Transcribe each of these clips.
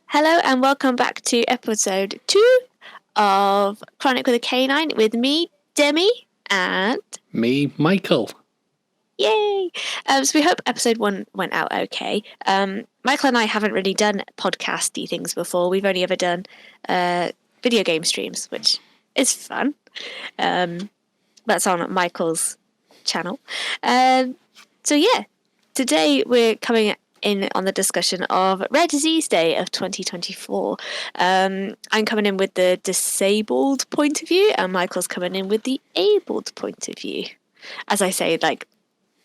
Hello and welcome back to episode 2 of Chronic with a Canine with me, Demi, and... Me, Michael. Yay! So we hope episode 1 went out okay. Michael and I haven't really done podcasty things before. We've only ever done video game streams, which is fun. That's on Michael's channel. Today we're coming in on the discussion of Rare Disease Day of 2024. I'm coming in with the disabled point of view, and Michael's coming in with the abled point of view. As I say, like,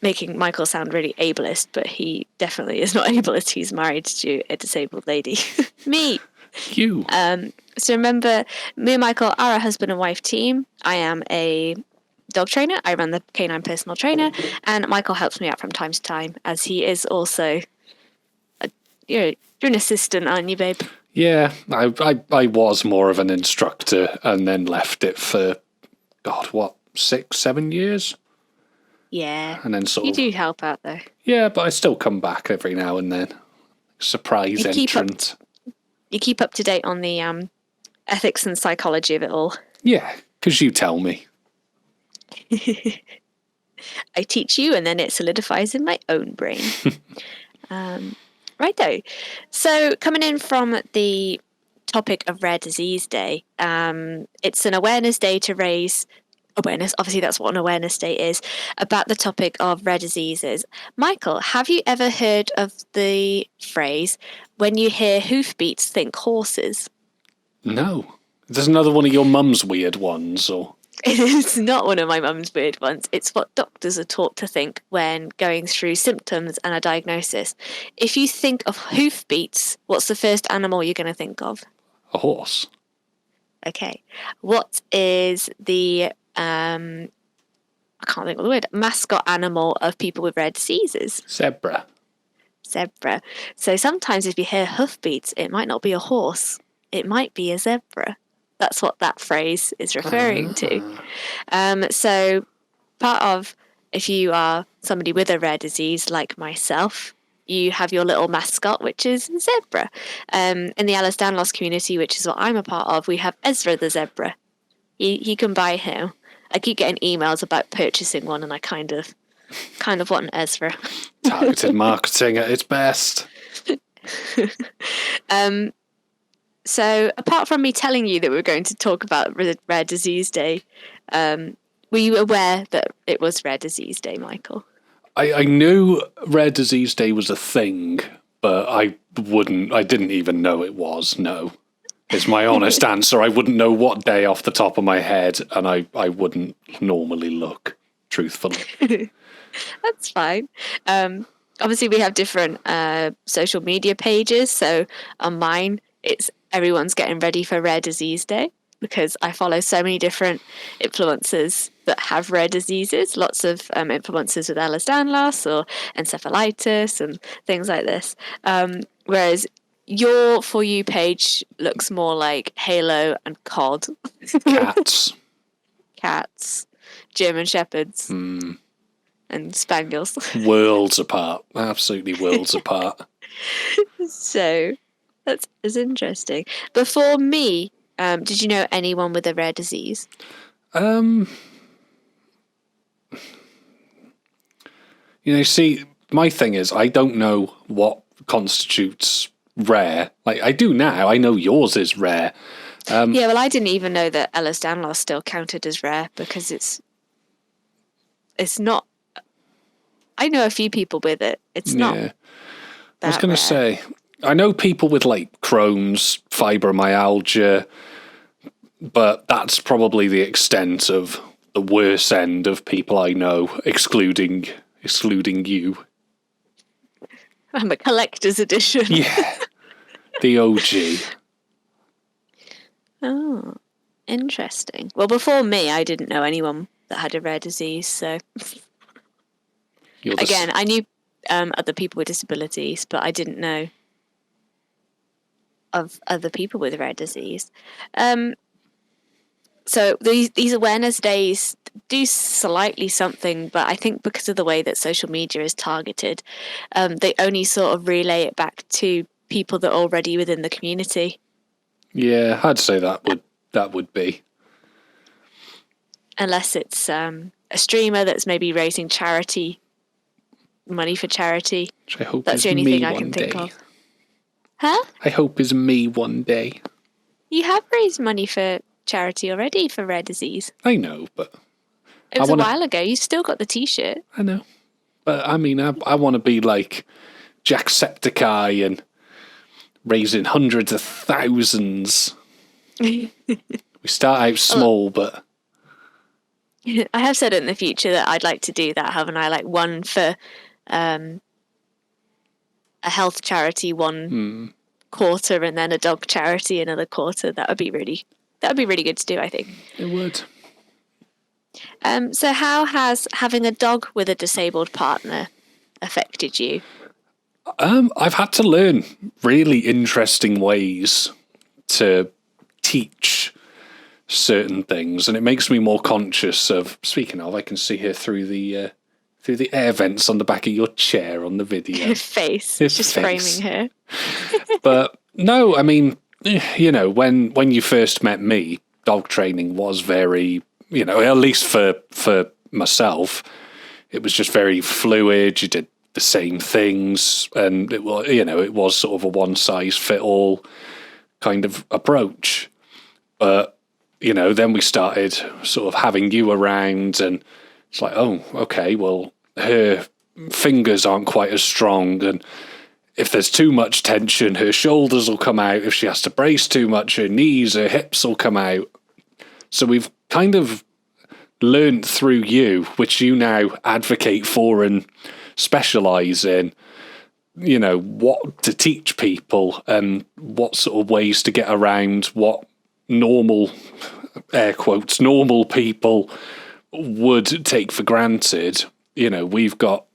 making Michael sound really ableist, but he definitely is not ableist. He's married to a disabled lady. Me. You. So remember, me and Michael are a husband and wife team. I am a dog trainer. I run the Canine personal trainer, and Michael helps me out from time to time, as he is also... You're an assistant, aren't you, babe? Yeah, I was more of an instructor and then left it for, 6, 7 years? Yeah. And then you do help out, though. Yeah, but I still come back every now and then. Surprise entrant. You keep up to date on the ethics and psychology of it all. Yeah, because you tell me. I teach you, and then it solidifies in my own brain. Righto. So coming in from the topic of Rare Disease Day, it's an awareness day to raise awareness. Obviously, that's what an awareness day is, about the topic of rare diseases. Michael, have you ever heard of the phrase, when you hear hoofbeats, think horses? No. There's another one of your mum's weird ones, or... It is not one of my mum's weird ones. It's what doctors are taught to think when going through symptoms and a diagnosis. If you think of hoofbeats, what's the first animal you're going to think of? A horse. Okay. What is the, I can't think of the word, mascot animal of people with rare diseases? Zebra. Zebra. So sometimes if you hear hoofbeats, it might not be a horse. It might be a zebra. That's what that phrase is referring to. So part of, if you are somebody with a rare disease like myself, you have your little mascot, which is zebra. In the Ehlers-Danlos community, which is what I'm a part of, we have Ezra the zebra. You can buy him. I keep getting emails about purchasing one, and I kind of want an Ezra. Targeted marketing at its best. So, apart from me telling you that we were going to talk about Rare Disease Day, were you aware that it was Rare Disease Day, Michael? I knew Rare Disease Day was a thing, but I didn't even know it was, no. It's my honest answer. I wouldn't know what day off the top of my head, and I wouldn't normally look, truthfully. That's fine. Obviously, we have different social media pages, so on mine, it's everyone's getting ready for Rare Disease Day, because I follow so many different influencers that have rare diseases, lots of influencers with Ehlers-Danlos or encephalitis and things like this. Whereas your For You page looks more like Halo and COD. Cats. Cats. German Shepherds. And Spaniels. Worlds apart. Absolutely worlds apart. So... That's interesting. Before me, did you know anyone with a rare disease? See, my thing is, I don't know what constitutes rare. Like, I do now. I know yours is rare. Yeah, well, I didn't even know that Ehlers-Danlos still counted as rare, because it's not... I know a few people with it. It's not that I was going to say... I know people with, like, Crohn's, fibromyalgia, but that's probably the extent of the worst end of people I know, excluding you. I'm a collector's edition. Yeah, the OG. Oh, interesting. Well, before me, I didn't know anyone that had a rare disease, so... Again, I knew other people with disabilities, but I didn't know of other people with rare disease. So these awareness days do slightly something, but I think because of the way that social media is targeted, they only sort of relay it back to people that are already within the community. Yeah, I'd say that would be. Unless it's a streamer that's maybe raising money for charity. Which I hope That's is the only me thing I one can day. think of. Huh? I hope is me one day. You have raised money for charity already for rare disease. I know, but It was a while ago. You still got the T-shirt. I know, but I mean, I want to be like Jacksepticeye and raising hundreds of thousands. We start out small, but I have said in the future that I'd like to do that, haven't I? Like one for a health charity, one quarter, and then a dog charity another quarter. That would be really good to do, I think. It would. So how has having a dog with a disabled partner affected you? I've had to learn really interesting ways to teach certain things, and it makes me more conscious of. Speaking of, I can see her through the air vents on the back of your chair on the video. Her face, just framing her. But no, I mean, you know, when you first met me, dog training was very, you know, at least for myself, it was just very fluid. You did the same things, and it was, you know, it was sort of a one size fit all kind of approach. But you know, then we started sort of having you around, and it's like, oh, okay, well, her fingers aren't quite as strong, and if there's too much tension, her shoulders will come out. If she has to brace too much, her knees, her hips will come out. So we've kind of learned through you, which you now advocate for and specialise in, you know, what to teach people and what sort of ways to get around what normal, air quotes, normal people would take for granted. You know, we've got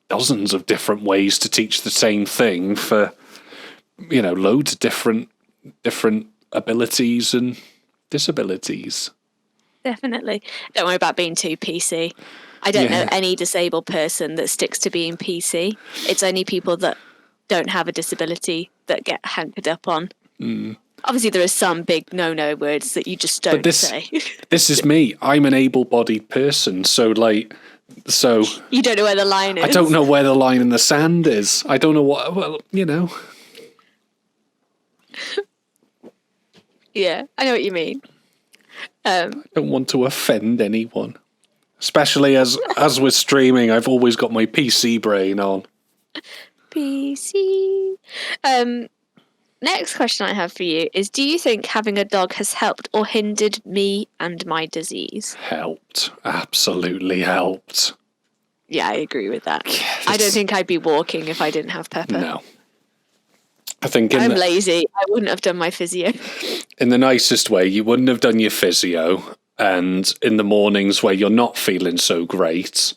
dozens of different ways to teach the same thing for, you know, loads of different abilities and disabilities. Definitely. Don't worry about being too PC. I don't know any disabled person that sticks to being PC. It's only people that don't have a disability that get hankered up on. Obviously, there are some big no-no words that you just don't say. This is me. I'm an able-bodied person, so you don't know where the line is. I don't know where the line in the sand is. I don't know what. Well, you know. Yeah, I know what you mean. I don't want to offend anyone, especially as we're streaming. I've always got my PC brain on. PC. Next question I have for you is, do you think having a dog has helped or hindered me and my disease? Helped. Absolutely helped. Yeah, I agree with that. I don't think I'd be walking if I didn't have Pepper. No. I think I'm lazy. I wouldn't have done my physio. In the nicest way, you wouldn't have done your physio, and in the mornings where you're not feeling so great,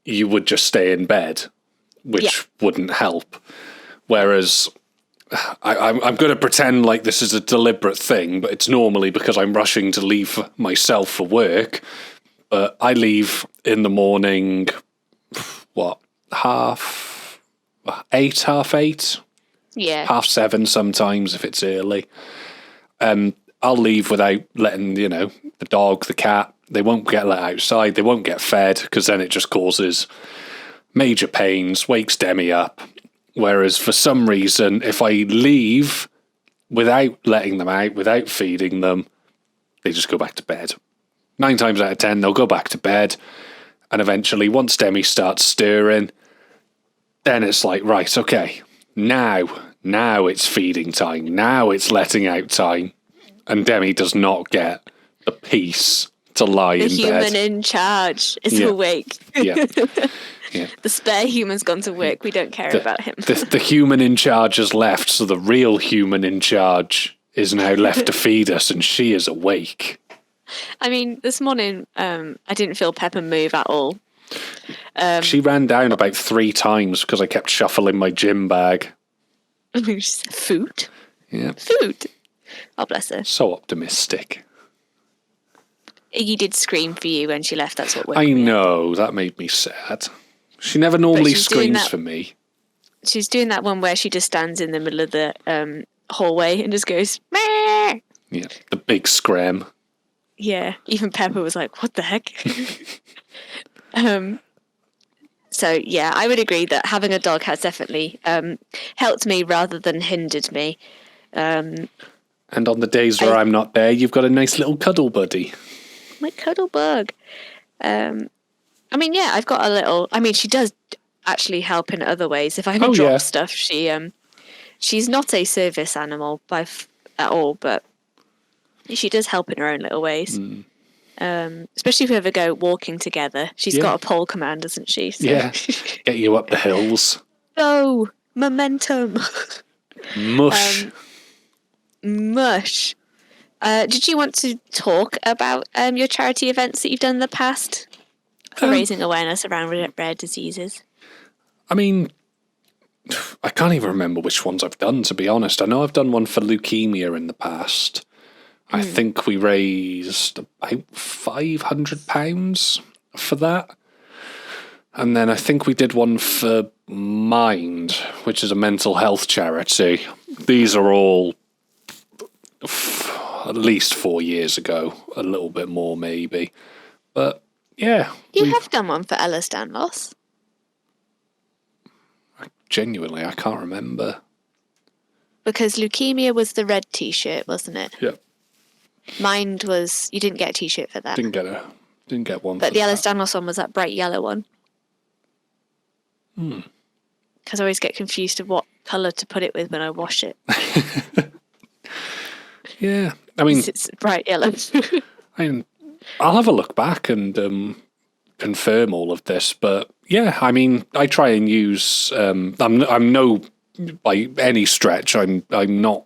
you would just stay in bed, which wouldn't help. Whereas I'm going to pretend like this is a deliberate thing, but it's normally because I'm rushing to leave myself for work. But I leave in the morning, 8:30? Yeah. 7:30 sometimes if it's early. I'll leave without letting, you know, the dog, the cat, they won't get let outside. They won't get fed because then it just causes major pains, wakes Demi up. Whereas for some reason, if I leave without letting them out, without feeding them, they just go back to bed. 9 times out of 10, they'll go back to bed. And eventually, once Demi starts stirring, then it's like, right, okay, now it's feeding time. Now it's letting out time. And Demi does not get the peace to lie in bed. The human in charge is awake. Yeah. The spare human's gone to work. We don't care about him. The human in charge has left, so the real human in charge is now left to feed us, and she is awake. I mean, this morning, I didn't feel Pepper move at all. She ran down about 3 times because I kept shuffling my gym bag. Food? Yeah. Food. Oh, bless her. So optimistic. Iggy did scream for you when she left. That's what woke I me know. That made me sad. She never normally screams for me. she's doing that one where she just stands in the middle of the hallway and just goes, meh. Yeah, the big scram. Yeah, even Pepper was like, what the heck? So, yeah, I would agree that having a dog has definitely helped me rather than hindered me. And on the days where I'm not there, you've got a nice little cuddle buddy. My cuddle bug. I mean, yeah, I've got a little... I mean, she does actually help in other ways. If I ever drop stuff, she's not a service animal at all, but she does help in her own little ways. Especially if we ever go walking together. She's got a pole command, doesn't she? So. Yeah, get you up the hills. Go! Momentum! Mush. Mush. Did you want to talk about your charity events that you've done in the past for raising awareness around rare diseases? I mean, I can't even remember which ones I've done, to be honest. I know I've done one for leukemia in the past. I think we raised about £500 for that. And then I think we did one for Mind, which is a mental health charity. These are all at least 4 years ago, a little bit more maybe. But yeah. You have done one for Ehlers-Danlos. Genuinely, I can't remember. Because leukemia was the red t-shirt, wasn't it? Yeah. Mind was... You didn't get a t-shirt for that. Didn't get one. But the Ehlers-Danlos one was that bright yellow one. Because I always get confused of what colour to put it with when I wash it. Yeah, I mean... It's bright yellow. I'll have a look back and confirm all of this, but yeah, I mean, I try and use... I'm no... By any stretch, I'm not,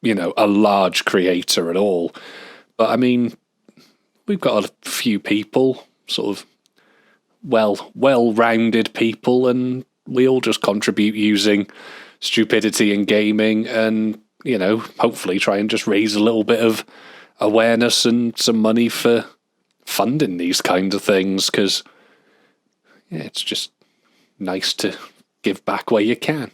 a large creator at all. But I mean, we've got a few people, sort of well-rounded people, and we all just contribute using stupidity in gaming and, hopefully try and just raise a little bit of awareness and some money for funding these kind of things, because it's just nice to give back where you can.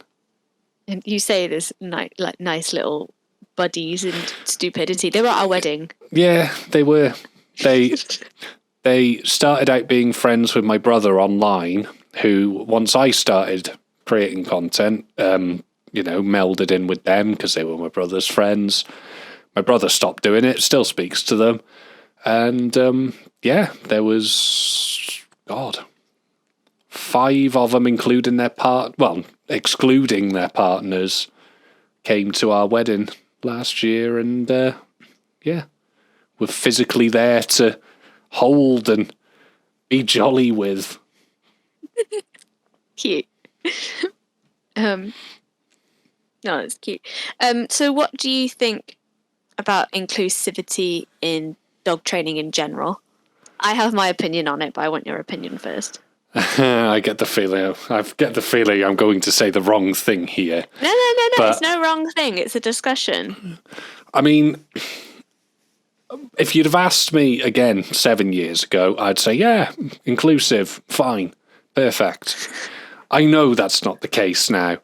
And you say this nice little buddies and stupidity. They were at our wedding. Yeah, they were. They started out being friends with my brother online, who, once I started creating content, melded in with them because they were my brother's friends. My brother stopped doing it, still speaks to them. And, there was, 5 of them, excluding their partners, came to our wedding last year, and were physically there to hold and be jolly with. Cute. No, it's cute. So what do you think about inclusivity in dog training in general? I have my opinion on it, but I want your opinion first. I get the feeling I'm going to say the wrong thing here. No. It's no wrong thing. It's a discussion. I mean, if you'd have asked me again 7 years ago, I'd say, yeah, inclusive, fine, perfect. I know that's not the case now.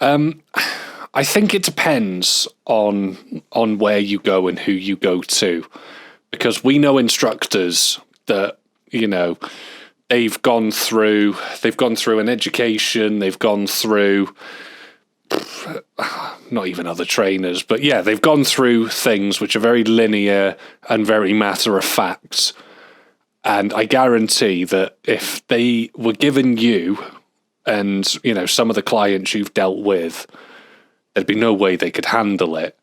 I think it depends on where you go and who you go to, because we know instructors that, they've gone through an education, they've gone through, not even other trainers, but yeah, they've gone through things which are very linear and very matter of fact. And I guarantee that if they were given you and, some of the clients you've dealt with, there'd be no way they could handle it.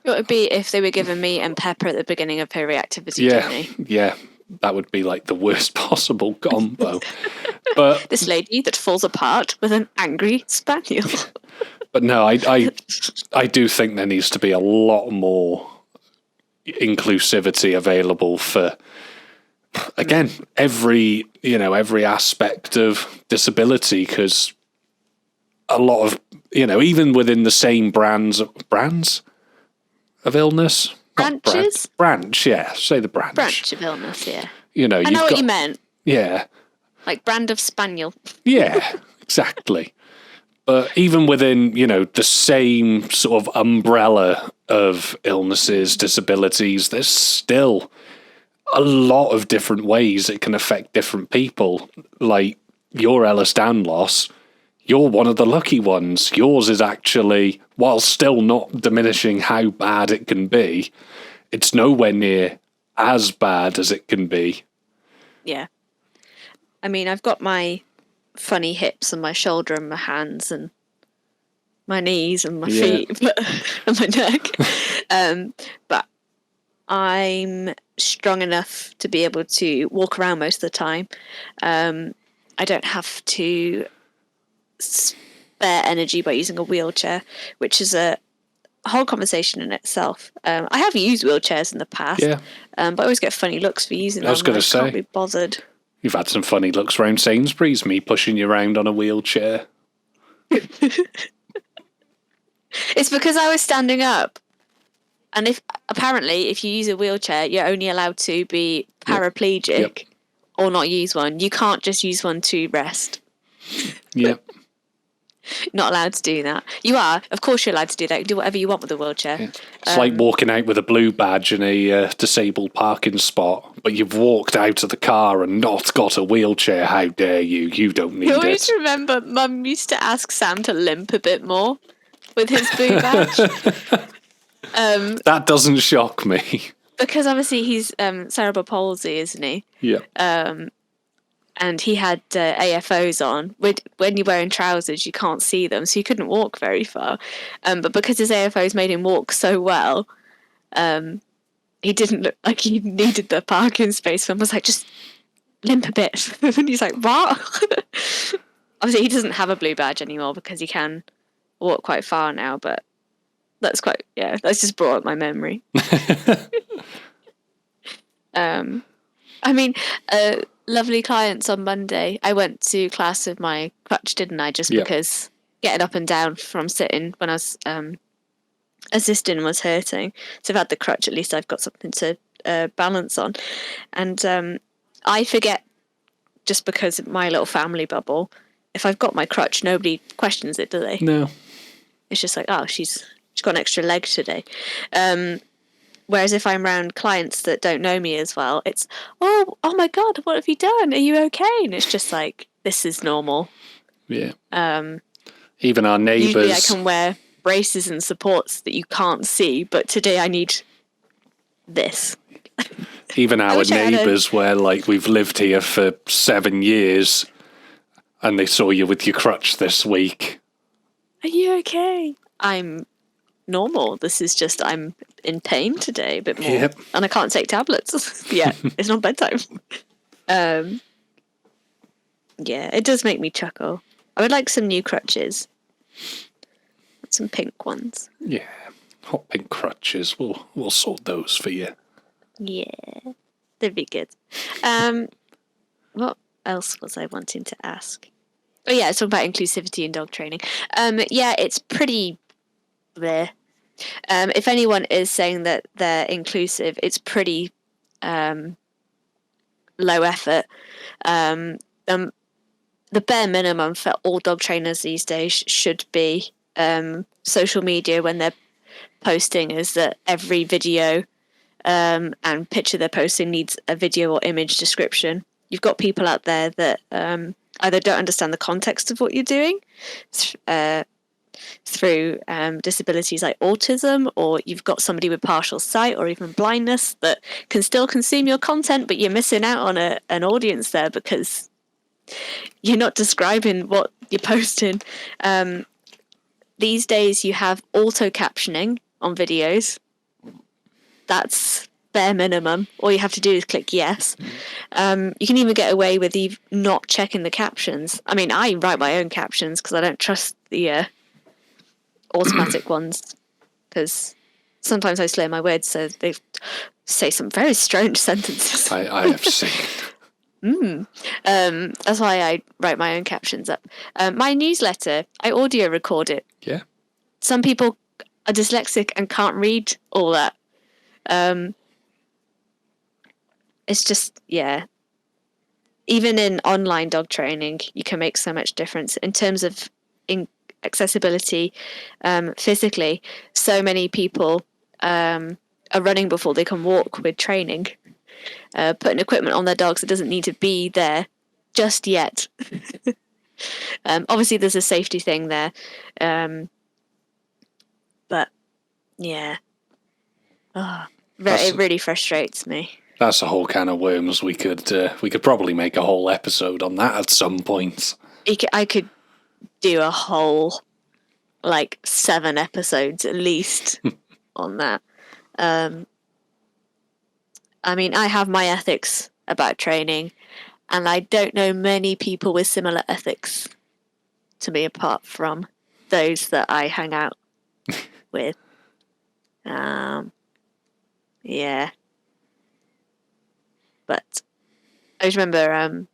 It would be if they were given me and Pepper at the beginning of her reactivity journey. Yeah. That would be like the worst possible combo. But this lady that falls apart with an angry spaniel. But no, I do think there needs to be a lot more inclusivity available for, again, every aspect of disability, because a lot of, even within the same brands of illness. Branches? Branch, yeah. Say the branch. Branch of illness, yeah. I know what you meant. Yeah. Like brand of spaniel. Yeah, exactly. But even within, the same sort of umbrella of illnesses, disabilities, there's still a lot of different ways it can affect different people. Like your Ehlers-Danlos loss, you're one of the lucky ones. Yours is actually, while still not diminishing how bad it can be, it's nowhere near as bad as it can be. Yeah. I mean, I've got my funny hips and my shoulder and my hands and my knees and my feet and my neck. But I'm strong enough to be able to walk around most of the time. I don't have to spare energy by using a wheelchair, which is a whole conversation in itself. I have used wheelchairs in the past, but I always get funny looks for using them. I was going to say, can't be bothered. You've had some funny looks around Sainsbury's, me pushing you around on a wheelchair. It's because I was standing up. And if you use a wheelchair, you're only allowed to be paraplegic or not use one. You can't just use one to rest. Yep. Not allowed to do that. You are. Of course you're allowed to do that. You can do whatever you want with a wheelchair. Yeah. It's like walking out with a blue badge in a disabled parking spot, but you've walked out of the car and not got a wheelchair. How dare you? You don't need it. I always remember Mum used to ask Sam to limp a bit more with his blue badge. That doesn't shock me. Because obviously he's cerebral palsy, isn't he? Yeah. And he had AFOs on. When you're wearing trousers, you can't see them, so he couldn't walk very far. But because his AFOs made him walk so well, he didn't look like he needed the parking space. Mum was like, just limp a bit. And he's like, what? Obviously, he doesn't have a blue badge anymore because he can walk quite far now, but that's just brought up my memory. I mean, lovely clients on Monday. I went to class with my crutch, didn't I? Just because getting up and down from sitting when I was assisting was hurting. So I've had the crutch, at least I've got something to balance on. And I forget, just because of my little family bubble, if I've got my crutch, nobody questions it, do they? No. It's just like, oh, she's got an extra leg today. Whereas if I'm around clients that don't know me as well, it's, oh my God, what have you done? Are you okay? And it's just like, this is normal. Yeah. Even our neighbours. Usually I can wear braces and supports that you can't see, but today I need this. Even our neighbours, where like we've lived here for 7 years, and they saw you with your crutch this week. Are you okay? I'm normal. This is just, I'm in pain today a bit more. Yep. And I can't take tablets. Yeah, it's not bedtime. Yeah, it does make me chuckle. I would like some new crutches. Some pink ones. Yeah, hot pink crutches. We'll sort those for you. Yeah, they'd be good. What else was I wanting to ask? Oh yeah, it's talking about inclusivity in dog training. Yeah, it's pretty bleh. If anyone is saying that they're inclusive, it's pretty low effort. The bare minimum for all dog trainers these days should be social media when they're posting is that every video and picture they're posting needs a video or image description. You've got people out there that either don't understand the context of what you're doing through disabilities like autism, or you've got somebody with partial sight or even blindness that can still consume your content, but you're missing out on an audience there because you're not describing what you're posting. These days you have auto captioning on videos. That's bare minimum. All you have to do is click yes. You can even get away with not checking the captions. I mean, I write my own captions because I don't trust the automatic ones, because sometimes I slur my words, so they say some very strange sentences. I have seen. That's why I write my own captions up. My newsletter, I audio record it. Yeah. Some people are dyslexic and can't read all that. It's just, yeah. Even in online dog training, you can make so much difference in terms of accessibility physically, so many people are running before they can walk with training, putting equipment on their dogs that doesn't need to be there just yet. Obviously, there's a safety thing there, but yeah, it really frustrates me. That's a whole can of worms. We could probably make a whole episode on that at some point. I could do a whole 7 episodes at least on that. I mean, I have my ethics about training, and I don't know many people with similar ethics to me apart from those that I hang out with. Yeah. But I just remember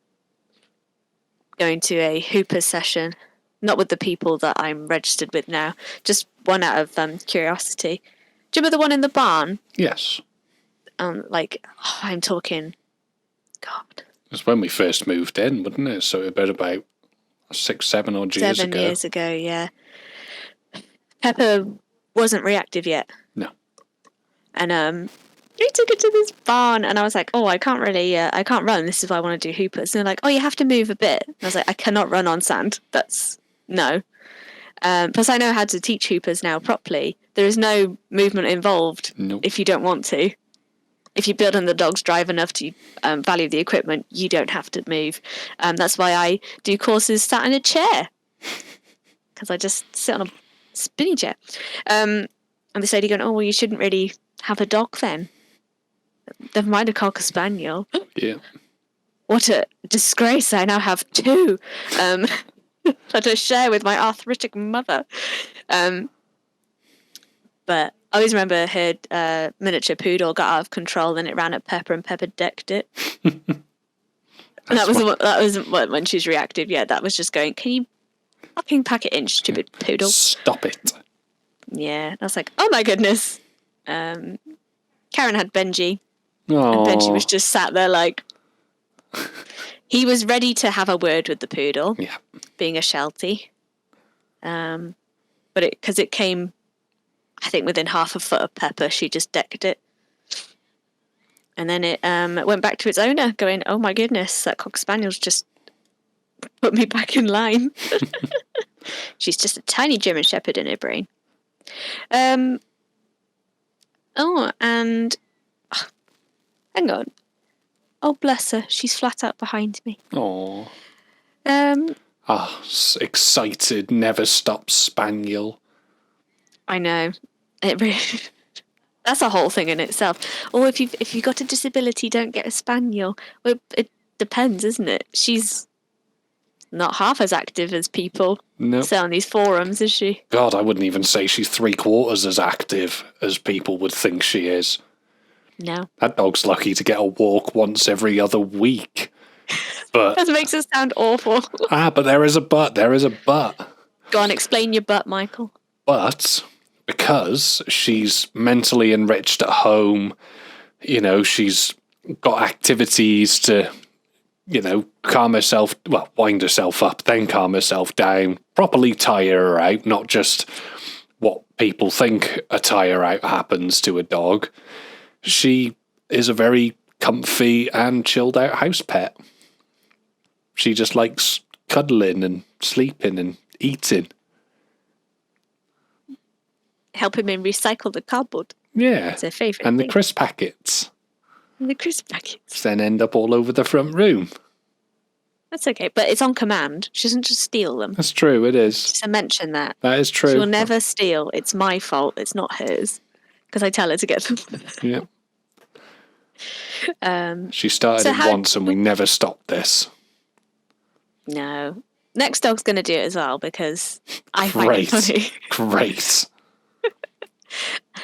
going to a Hooper session, not with the people that I'm registered with now, just one out of curiosity. Do you remember the one in the barn? Yes. I'm talking, God. It was when we first moved in, wasn't it? So about 6, 7 odd years ago. 7 years ago, yeah. Pepper wasn't reactive yet. No. And we took it to this barn, and I was like, oh, I can't run. This is why I want to do hoopers. And they're like, oh, you have to move a bit. And I was like, I cannot run on sand. No. Plus, I know how to teach hoopers now properly. There is no movement involved if you don't want to. If you build on the dog's drive enough to value the equipment, you don't have to move. That's why I do courses sat in a chair, because I just sit on a spinny chair. And this lady going, oh, well, you shouldn't really have a dog then. Never mind a Cocker Spaniel. Yeah. What a disgrace. I now have 2 that I share with my arthritic mother. But I always remember her miniature poodle got out of control, and it ran at Pepper, and Pepper decked it. And that was when she was reactive. Yeah, that was just going, can you fucking pack it in, stupid poodle? Stop it. Yeah, I was like, oh my goodness. Karen had Benji. Aww. And Benji was just sat there like... He was ready to have a word with the poodle, being a Sheltie. But because it came... I think within half a foot of Pepper, she just decked it. And then it went back to its owner, going, oh my goodness, that Cocker Spaniel's just put me back in line. She's just a tiny German Shepherd in her brain. And... hang on. Oh, bless her. She's flat out behind me. Oh. Excited, never stop spaniel. I know. It really, that's a whole thing in itself. Or if you've got a disability, don't get a spaniel. Well, it depends, isn't it? She's not half as active as people say on these forums, is she? God, I wouldn't even say she's 3/4 as active as people would think she is. No. That dog's lucky to get a walk once every other week. But that makes it sound awful. But there is a but. Go on, explain your but, Michael. But because she's mentally enriched at home, she's got activities to, calm herself, wind herself up, then calm herself down, properly tire her out, not just what people think a tire out happens to a dog. She is a very comfy and chilled out house pet. She just likes cuddling and sleeping and eating. Help him recycle the cardboard. Yeah. It's her favourite And thing. the crisp packets. The crisp packets. Then end up all over the front room. That's okay, but it's on command. She doesn't just steal them. That's true, it is. Just to mention that. That is true. She'll never steal. It's my fault. It's not hers. Because I tell her to get them. Yeah. She started it once and we never stopped this. No. Next dog's going to do it as well because I find it funny. Great.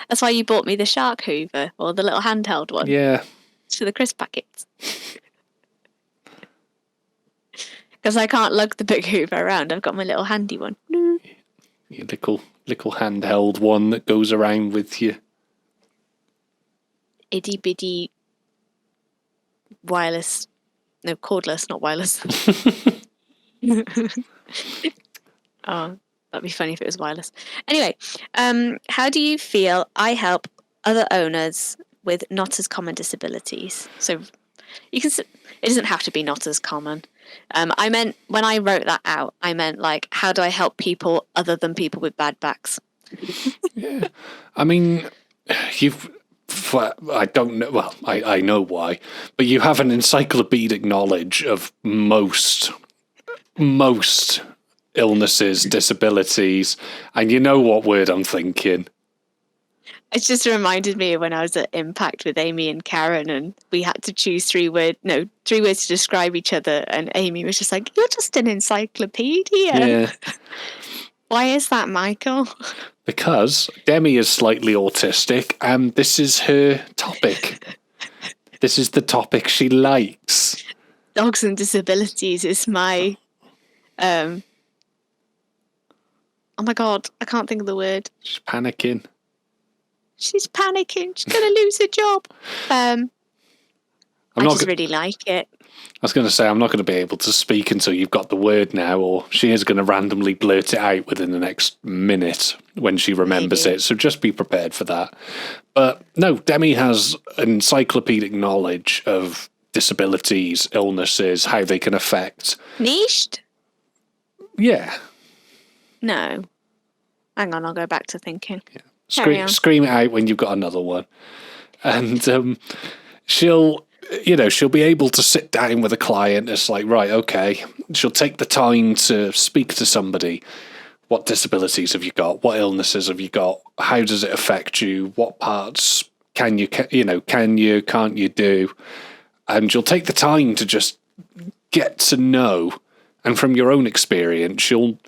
That's why you bought me the shark hoover or the little handheld one. Yeah. For the crisp packets. Because I can't lug the big hoover around. I've got my little handy one. Your little handheld one that goes around with you. Itty bitty wireless. No, cordless, not wireless. Oh, That'd be funny if it was wireless. Anyway, how do you feel I help other owners with not as common disabilities? So you can. It doesn't have to be not as common. I meant when I wrote that out, I meant like, how do I help people other than people with bad backs? Yeah, I mean, I don't know. Well, I know why, but you have an encyclopedic knowledge of most illnesses, disabilities, and you know what word I'm thinking. It just reminded me of when I was at Impact with Amy and Karen, and we had to choose three words to describe each other, and Amy was just like, "You're just an encyclopedia." Yeah. Why is that, Michael? Because Demi is slightly autistic, and this is her topic. This is the topic she likes. Dogs and disabilities is my. Oh my god, I can't think of the word. She's panicking. She's panicking. She's going to lose her job. I just really like it. I was going to say, I'm not going to be able to speak until you've got the word now, or she is going to randomly blurt it out within the next minute when she remembers it. So just be prepared for that. But no, Demi has encyclopedic knowledge of disabilities, illnesses, how they can affect. Niched? Yeah. No. Hang on, I'll go back to thinking. Yeah. Scream it out when you've got another one. And she'll be able to sit down with a client. It's like, right, okay. She'll take the time to speak to somebody. What disabilities have you got? What illnesses have you got? How does it affect you? What parts can't you do? And you'll take the time to just get to know. And from your own experience, you'll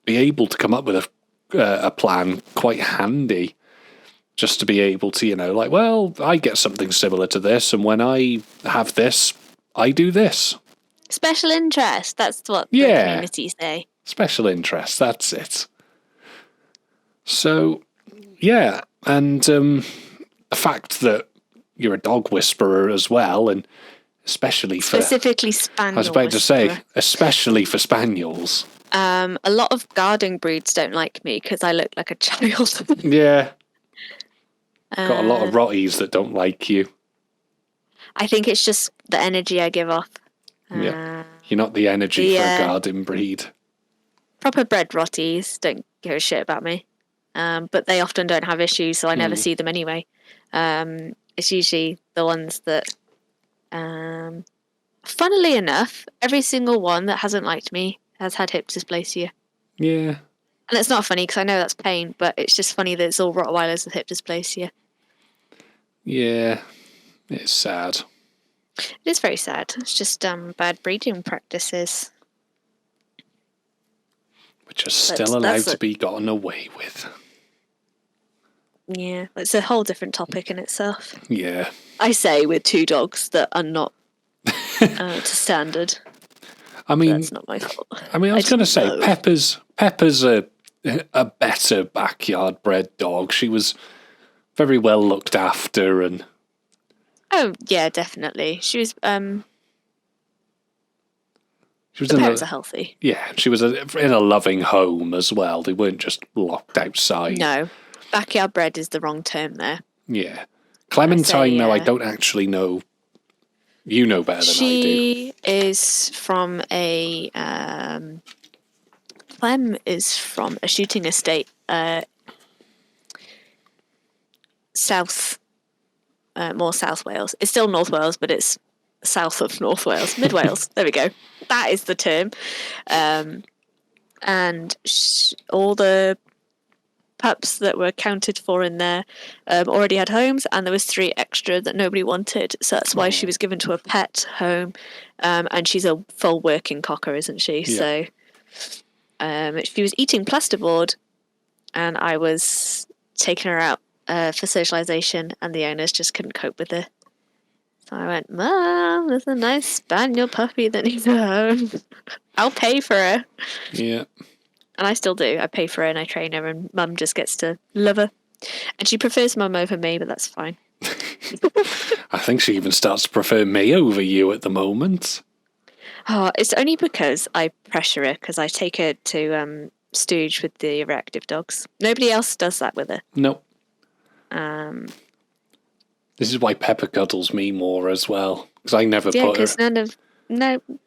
be able to come up with a plan quite handy, just to be able to, like, well, I get something similar to this, and when I have this, I do this. Special interest, that's what the communities say. Special interest, that's it. So, yeah, and the fact that you're a dog whisperer as well, and especially specifically spaniel. I was about to say, especially for spaniels. A lot of guarding breeds don't like me because I look like a child. Yeah. Got a lot of rotties that don't like you. I think it's just the energy I give off. Yeah. You're not the energy for a guarding breed. Proper bred rotties don't give a shit about me. But they often don't have issues, so I never see them anyway. It's usually the ones that, funnily enough, every single one that hasn't liked me has had hip dysplasia. Yeah. And it's not funny because I know that's pain, but it's just funny that it's all Rottweilers with hip dysplasia. Yeah, it's sad. It is very sad. It's just bad breeding practices. Which are still allowed to be gotten away with. Yeah, it's a whole different topic in itself. Yeah. I say with two dogs that are not to standard. I mean, that's not my fault. I mean, I was going to say, Pepper's a better backyard bred dog. She was very well looked after, and oh yeah, definitely. She was. The parents are healthy. Yeah, she was in a loving home as well. They weren't just locked outside. No, backyard bred is the wrong term there. Yeah, Clementine. Though I don't actually know. You know better than I do. She is from a. Clem is from a shooting estate, more South Wales. It's still North Wales, but it's south of North Wales, Mid Wales. There we go. That is the term. And all the pups that were accounted for in there already had homes, and there was 3 extra that nobody wanted. So that's why she was given to a pet home. And she's a full working cocker, isn't she? Yeah. So she was eating plasterboard, and I was taking her out for socialisation, and the owners just couldn't cope with her. So I went, Mum, there's a nice spaniel puppy that needs a home. I'll pay for her. Yeah. And I still do. I pay for her and I train her, and Mum just gets to love her. And she prefers Mum over me, but that's fine. I think she even starts to prefer me over you at the moment. Oh, it's only because I pressure her, because I take her to stooge with the reactive dogs. Nobody else does that with her. Nope. This is why Pepper cuddles me more as well, because I never yeah, put her. because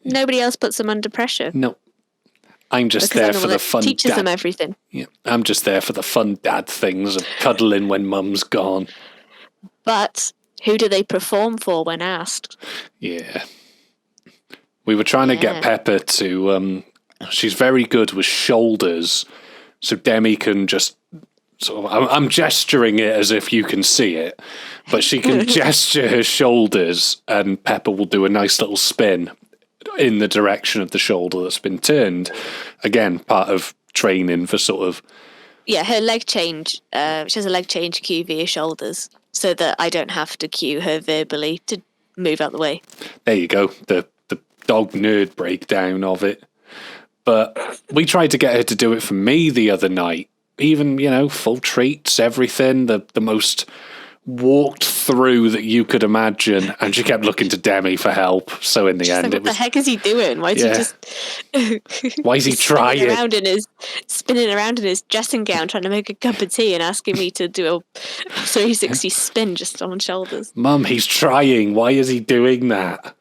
nobody else puts them under pressure. No, I'm just there for the fun. Teaches them everything. Yeah, I'm just there for the fun dad things of cuddling when mum's gone. But who do they perform for when asked? Yeah, we were trying to get Pepper to. She's very good with shoulders, so Demi can just. So I'm gesturing it as if you can see it, but she can gesture her shoulders, and Pepper will do a nice little spin in the direction of the shoulder that's been turned. Again, part of training for sort of... Yeah, her leg change. She has a leg change cue via shoulders, so that I don't have to cue her verbally to move out the way. There you go, the dog nerd breakdown of it. But we tried to get her to do it for me the other night. Even, full treats, everything, the most walked through that you could imagine, and she kept looking to Demi for help. So in the end, what the heck is he doing? Why is he just? Why is he trying? Spinning around in his dressing gown, trying to make a cup of tea, and asking me to do a 360 spin just on shoulders. Mum, he's trying. Why is he doing that?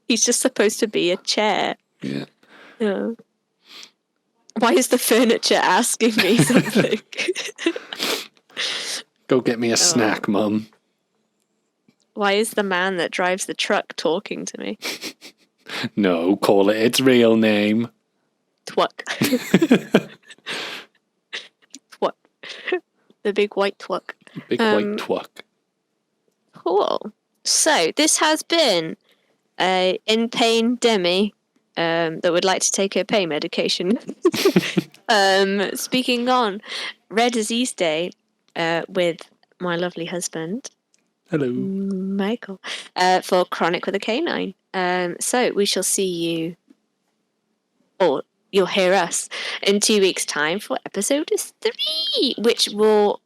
He's just supposed to be a chair. Yeah. Yeah. Why is the furniture asking me something? Go get me a snack, Mum. Why is the man that drives the truck talking to me? No, call it its real name. Twuck. Twuck. The big white twuck. Big white twuck. Cool. So, this has been a in-pain Demi that would like to take her pain medication. Speaking on Rare Disease Day with my lovely husband. Hello. Michael. For Chronic with a Canine. So we shall see you, or you'll hear us, in 2 weeks' time for episode 3, which will,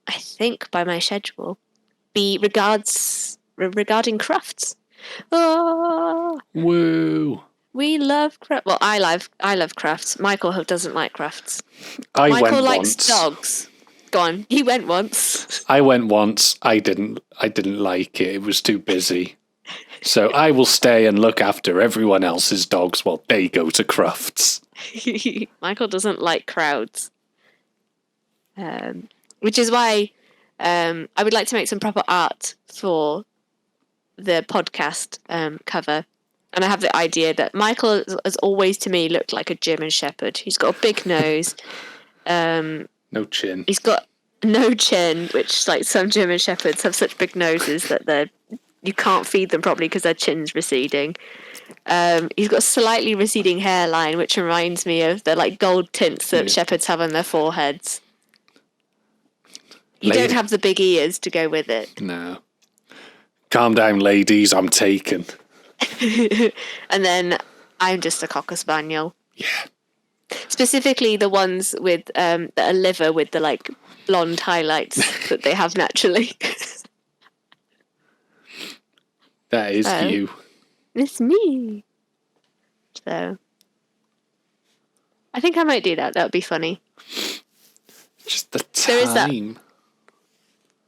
I think by my schedule, be regarding crufts. Oh, woo. We love crafts. Well, I love crafts. Michael doesn't like crafts. Michael likes once. Dogs. Go on. You went once. I went once. I didn't like it. It was too busy. So I will stay and look after everyone else's dogs while they go to crafts. Michael doesn't like crowds. Which is why I would like to make some proper art for the podcast cover. And I have the idea that Michael has always, to me, looked like a German Shepherd. He's got a big nose. No chin. He's got no chin, which, like, some German Shepherds have such big noses that you can't feed them properly because their chin's receding. He's got a slightly receding hairline, which reminds me of the, like, gold tints that Shepherds have on their foreheads. You don't have the big ears to go with it. No. Calm down, ladies. I'm taken. And then I'm just a Cocker Spaniel. Yeah. Specifically the ones with that are liver with the like blonde highlights that they have naturally. That is you. It's me. So I think I might do that. That would be funny. Just the time. There is that.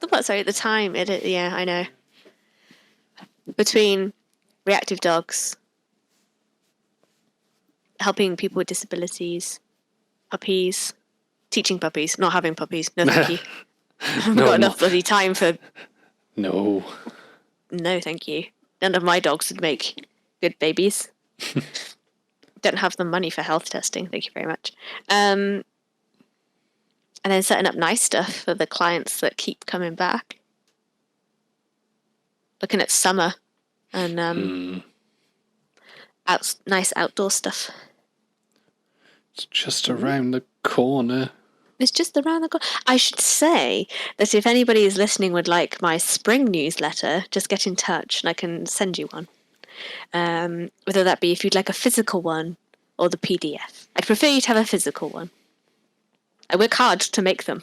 What? Sorry, the time. Yeah, I know. Between reactive dogs, helping people with disabilities, puppies, teaching puppies, not having puppies. No, thank you. I've got enough bloody time for... No, thank you. None of my dogs would make good babies. Don't have the money for health testing. Thank you very much. And then setting up nice stuff for the clients that keep coming back. Looking at summer and nice outdoor stuff. It's just around the corner. It's just around the corner. I should say that if anybody is listening would like my spring newsletter, just get in touch and I can send you one. Whether that be if you'd like a physical one or the PDF. I'd prefer you to have a physical one. I work hard to make them.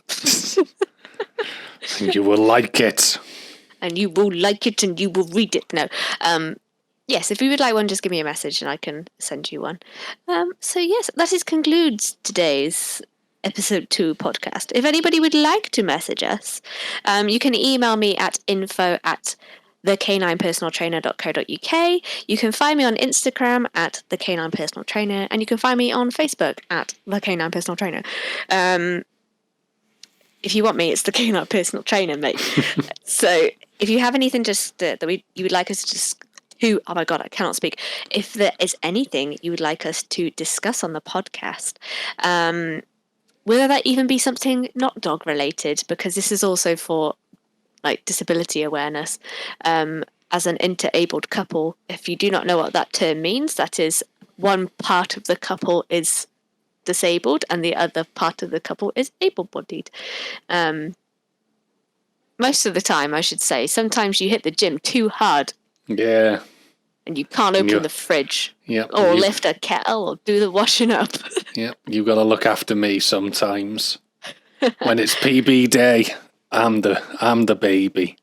And you will like it. And you will like it and you will read it. No. Yes, if you would like one, just give me a message and I can send you one. So yes, that concludes today's episode 2 podcast. If anybody would like to message us, you can email me at info@thecaninepersonaltrainer.co.uk. You can find me on Instagram at the Canine Personal Trainer, and you can find me on Facebook at the Canine Personal Trainer. If you want me, it's the Canine Personal Trainer, mate. So if you have anything just that you would like us to just oh my god, I cannot speak. If there is anything you would like us to discuss on the podcast, whether that even be something not dog related, because this is also for like disability awareness. As an interabled couple, if you do not know what that term means, that is one part of the couple is disabled and the other part of the couple is able-bodied. Most of the time, I should say. Sometimes you hit the gym too hard. Yeah. And you can't open the fridge. Yep. Or lift a kettle or do the washing up. Yep. You've got to look after me sometimes. When it's PB day, I'm the baby.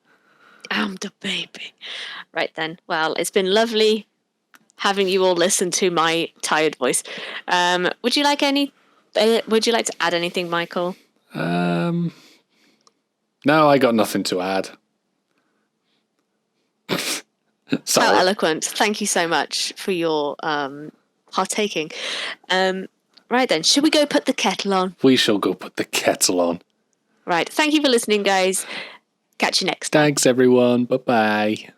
I'm the baby. Right then. Well, it's been lovely having you all listen to my tired voice. Would you like to add anything, Michael? No, I got nothing to add. How eloquent. Thank you so much for your partaking. Right then, should we go put the kettle on? We shall go put the kettle on. Right. Thank you for listening, guys. Catch you next time. Thanks, everyone. Bye-bye.